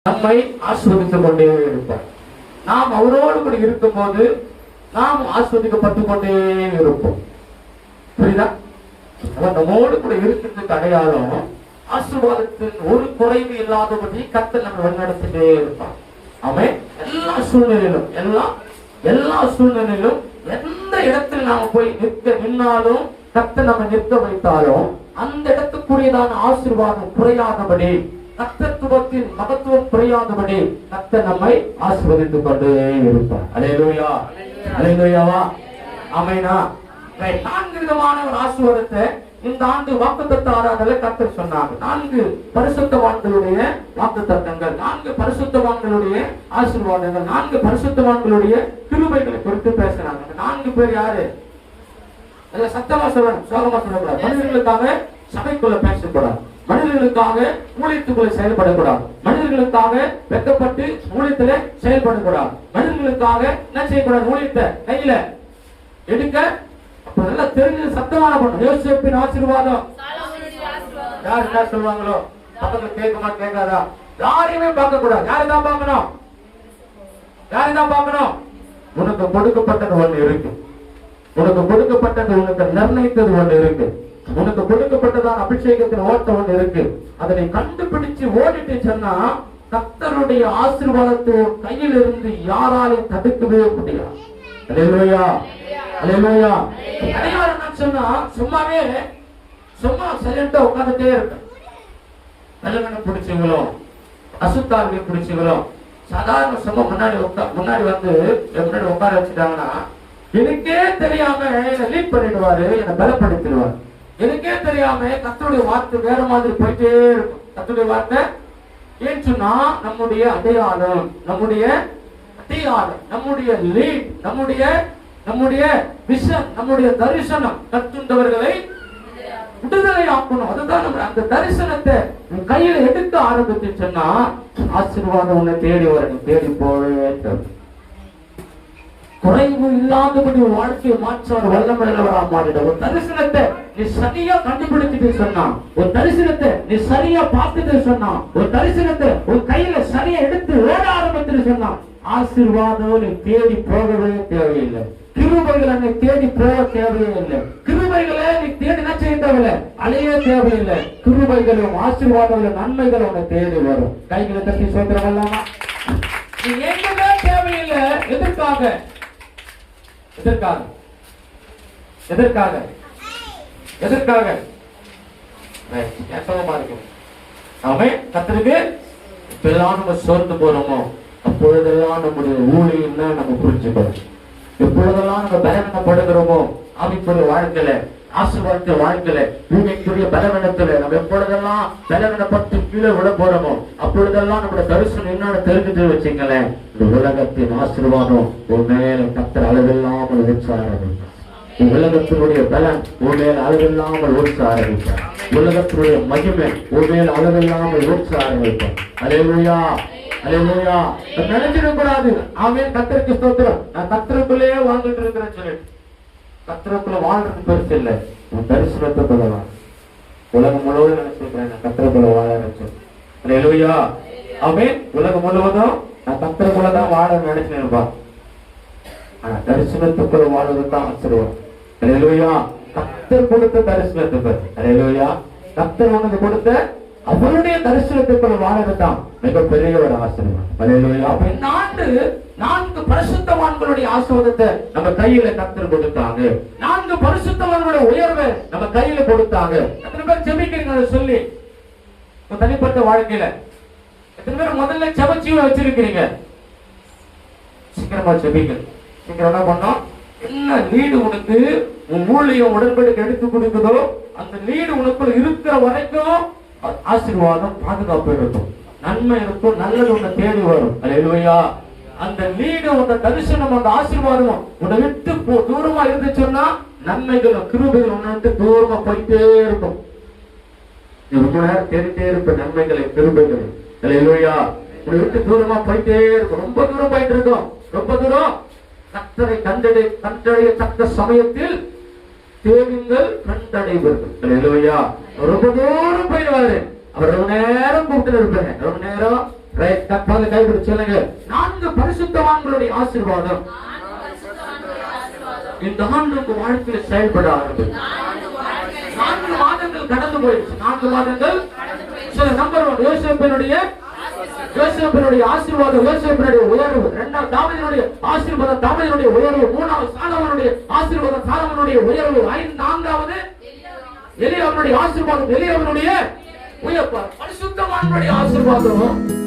நம்மை ஆஸ்வதித்துக் கொண்டே இருப்பார். நாம் அவரோடு கூட இருக்கும் போது நாம் ஆஸ்வதிக்கப்பட்டு கொண்டே இருப்போம். புரியுதா? அவர் நம்மோடு கூட இருக்கிறதுக்கு அடையாளம் ஆசீர்வாதத்தின் ஒரு குறைவு இல்லாதபடி கர்த்தர் நம்ம வழிநடத்திட்டே இருப்பார். அவன் எல்லா சூழ்நிலையிலும் எல்லா சூழ்நிலையிலும் எந்த இடத்தில் நாம போய் நின்னாலும் கர்த்தர் நம்ம நிற்க வைத்தாலும் அந்த இடத்துக்குரியதான ஆசீர்வாதம் குறையாதபடி, கர்த்தத்துவத்தின் மகத்துவம் குறையாதபடி கர்த்தர் நம்மை ஆசீர்வதித்துக் கொண்டே இருப்பார். அல்லேலூயா, அல்லேலூயாவா, ஆமெனா. 4 விதமான ஒரு ஆசீர்வாதத்தை இந்த ஆண்டு வாக்குத்தத்த ஆராதனையில கர்த்தர் சொன்னாங்க. 4 பரிசுத்தவான்களுடைய வாக்குத்தத்தங்கள், 4 பரிசுத்தவான்களுடைய ஆசீர்வாதங்கள், 4 பரிசுத்தவான்களுடைய கிருபைகளை குறித்து பேசுறாங்க. 4 பேர் யாரு? சத்தமா சொல்லணும், சோகமா சொல்லக்கூடாது. மனிதர்களுக்காக சபைக்குள்ள பேசக்கூடாது, மனிதர்களுக்காக ஊழியத்துக்குள்ள செயல்படக்கூடாது, மனிதர்களுக்காக வெட்கப்பட்டு ஊழியத்துல செயல்படக்கூடாது, மனிதர்களுக்காக என்ன செய்யக்கூடாது? ஊழியத்தை கையில எடுக்க நல்லா தெரிஞ்ச சத்தமான பண்ணும். யோசேப்பின் ஆசீர்வாதம் யார் என்ன சொல்லுவாங்களோ பக்கத்துல கேட்குமா கேட்காதா? யாரையுமே பார்க்க கூடாது. யாரைதான் பார்க்கணும்? யாரைதான் பார்க்கணும்? உனக்கு கொடுக்கப்பட்டது ஒண்ணு இருக்கு, உனக்கு கொடுக்கப்பட்டது, உனக்கு நிர்ணயித்தது ஒண்ணு இருக்கு, உனக்கு கொடுக்கப்பட்டதான் அபிஷேகத்தின் ஓட்டம் ஒண்ணு இருக்கு. அதனை கண்டுபிடிச்சு ஓடிட்டு சொன்னா கர்த்தருடைய ஆசீர்வாதத்தை கையில் இருந்து யாராலையும் தடுக்கவே முடியாது. அல்லேலூயா, அல்லேலூயா. அடையாளம் என்ன சொன்னா சும்மா சைலண்டா உட்கார்ந்துட்டே இருக்க. நல்லவனை பிடிச்சவங்களோ அசுத்தாவியை பிடிச்சவங்களோ சாதாரண சும்மா முன்னாடி வந்து முன்னாடி உட்கார வச்சுட்டாங்கன்னா எனக்கே தெரியாம என்ன லீட் பண்ணிடுவாரு, என்ன பலப்படுத்திடுவார். எனக்கே தெரியாம கர்த்தருடைய வார்த்தை வேற மாதிரி போயிட்டே இருக்கும். கர்த்தருடைய வார்த்தை ஏன்னு சொன்னா நம்முடைய அடையாளம், நம்முடைய லீட், நம்முடைய விஷன், நம்முடைய தரிசனம் கற்றுண்டவர்களை விடுதலை ஆக்கணும். அதுதான் நம்ம அந்த தரிசனத்தை கையில எடுக்க ஆரம்பிச்சு சொன்னா ஆசீர்வாதம் உன்னை தேடி வர, நீ தேடி போவே. குறைவு இல்லாதபடி வாழ்க்கையை மாற்ற வல்லமையுள்ளவரா மாறிட. ஒரு தரிசனத்தை நீ சரியா கண்டுபிடிச்சிட்டு சொன்னா, ஒரு தரிசனத்தை நீ சரியா பார்த்துட்டு சொன்னா, ஒரு தரிசனத்தை ஒரு கையில சரியா எடுத்து ஓட ஆரம்பிச்சுட்டு சொன்னா ஆசீர்வாதம் நீ தேடி போகவே தேவையில்லை. கிருபைகளை நீ தேடி போக தேவையே இல்லை. கிருபைகளை நீ தேடி என்ன செய்ய தேவையில்லை, அலைய தேவையில்லை. கிருபைகளும் ஆசீர்வாதங்களும் நன்மைகளும் உன்னை தேடி வரும். கைகளை தட்டி சோத்திரம் இல்லாமா நீ எங்கவே தேவையில்லை. எதற்காக? கர்த்தருக்கு எப்பெல்லாம் நம்ம சோர்ந்து போறோமோ அப்பொழுதெல்லாம் நம்முடைய ஊழியம் நம்ம புரிஞ்சுக்கணும். எப்பொழுதெல்லாம் நம்ம பலவீனப்படுகிறோமோ ஆவிக்குரிய வாழ்க்கையில, ஆசீர்வாதத்தின் வாழ்க்கையில, பூமிக்குரிய பலவீனத்துல நம்ம எப்பொழுதெல்லாம் பலவீனப்பட்டு கீழே விட போறோமோ அப்பொழுதெல்லாம் நம்முடைய தரிசனம் என்னன்னு தெரிஞ்சுட்டு வச்சுங்களேன், இந்த உலகத்தின் ஆசீர்வாதம் உன் மேல கர்த்தர் அளவில்லாமல் ஊற்ற ஆரம்பிப்பார். உலகத்தினுடைய பலன் உன் மேல் அளவில்லாமல் ஊற்ற ஆரம்பிப்பார். உலகத்தினுடைய மகிமை உன் மேல் அளவில்லாமல் ஊற்ற ஆரம்பிப்பார். அல்லேலூயா, அல்லேலூயா. நினைச்சிடக்கூடாது ஆமென். கர்த்தருக்கு ஸ்தோத்திரம். நான் கர்த்தருக்குள்ளே வாழ்ந்துட்டு இருக்கிறேன்னு சொல்லிட்டு கர்த்தருக்குள்ள வாழ்றது பெருசு இல்லை, உன் தரிசனத்துக்குள்ள வாழ். உலகம் முழுவதும் நினைச்சிருக்கிறேன் நான் கர்த்தருக்குள்ள வாழ நினைச்சேன். அல்லேலூயா, ஆமென். உலகம் முழுவதும் நான் கர்த்தருக்குள்ளதான் வாழ நினைச்சிருப்பா. ஆனா தரிசனத்துக்குள்ள வாழ்வதுதான் ஆசீர்வாதம். அல்லேலூயா. கர்த்தர் கொடுத்த தரிசனத்துக்கு, அல்லேலூயா, கர்த்தர் உனக்கு கொடுத்த அவருடைய தரிசனத்துக்குள்ள வாழறதுதான் மிகப்பெரிய ஒரு ஆசீர்வாதம். அல்லேலூயா. அப்ப இந்த ஆண்டு 4 பரிசுத்தவான்களுடைய ஆசீர்வாதத்தை நம்ம கையில கர்த்தர் கொடுத்தாங்க. 4 பரிசுத்தவான்களுடைய உயர்வை நம்ம கையில கொடுத்தாங்க. எத்தனை பேர் ஜெபிக்கிறீங்க அதை சொல்லி? தனிப்பட்ட வாழ்க்கையில எத்தனை பேர் முதல்ல ஜெபச்சீவ வச்சிருக்கிறீங்க? சீக்கிரமா ஜெபிங்க. சீக்கிரம் என்ன பண்ணோம்? என்ன லீடு உனக்கு உன் ஊழியம் உடன்படிக்கை எடுத்து கொடுக்குதோ அந்த லீடு உனக்குள்ள இருக்கிற வரைக்கும் ஆசீர்வாதம், பாதுகாப்பு இருக்கும், நன்மை இருக்கும், நல்லது உன்னை தேடி வரும். அல்லேலூயா. அந்த லீடு, உங்க தரிசனம், அந்த ஆசீர்வாதம் உன்னை விட்டு தூரமா இருந்துச்சுன்னா நன்மைகளும் கிருபைகளும் உன்னை விட்டு தூரமா போயிட்டே இருக்கும். ரொம்ப நேரம் தேடிட்டே இருப்ப நன்மைகளை, கிருபைகளை. அல்லேலூயா. உன்னை விட்டு தூரமா போயிட்டே இருக்கும், ரொம்ப தூரம் போயிட்டு இருக்கும், ரொம்ப தூரம். கர்த்தரை கண்டடைய தக்க சமயத்தில் தேடுங்கள், கண்டடைவர்கள். அல்லேலூயா. ரொம்ப தூரம் போயிடுவாரு. அவர் ரொம்ப நேரம் கூப்பிட்டு இருப்பாரு, ரொம்ப நேரம் தப்பாத கைவிட்டு சொல்லுங்க. 4 பரிசுத்தவான்களுடைய ஆசீர்வாதம் இந்த ஆண்டு உங்க வாழ்க்கையில் செயல்பட ஆரம்பிக்கும். 4 மாதங்கள் கடந்து போயிடுச்சு. 4 மாதங்கள். நம்பர் 1 யோசேப்பினுடைய ஆசீர்வாதம், யோசேப்பினுடைய உயர்வு. 2வது தாவீதினுடைய ஆசீர்வாதம், தாவீதினுடைய உயர்வு. 3வது சாலமோனுடைய ஆசீர்வாதம், சாலமோனுடைய உயர்வு. 4வது எலியாவினுடைய ஆசீர்வாதம், எலியாவினுடைய உயர்வு. பரிசுத்தவான்களுடைய ஆசீர்வாதம்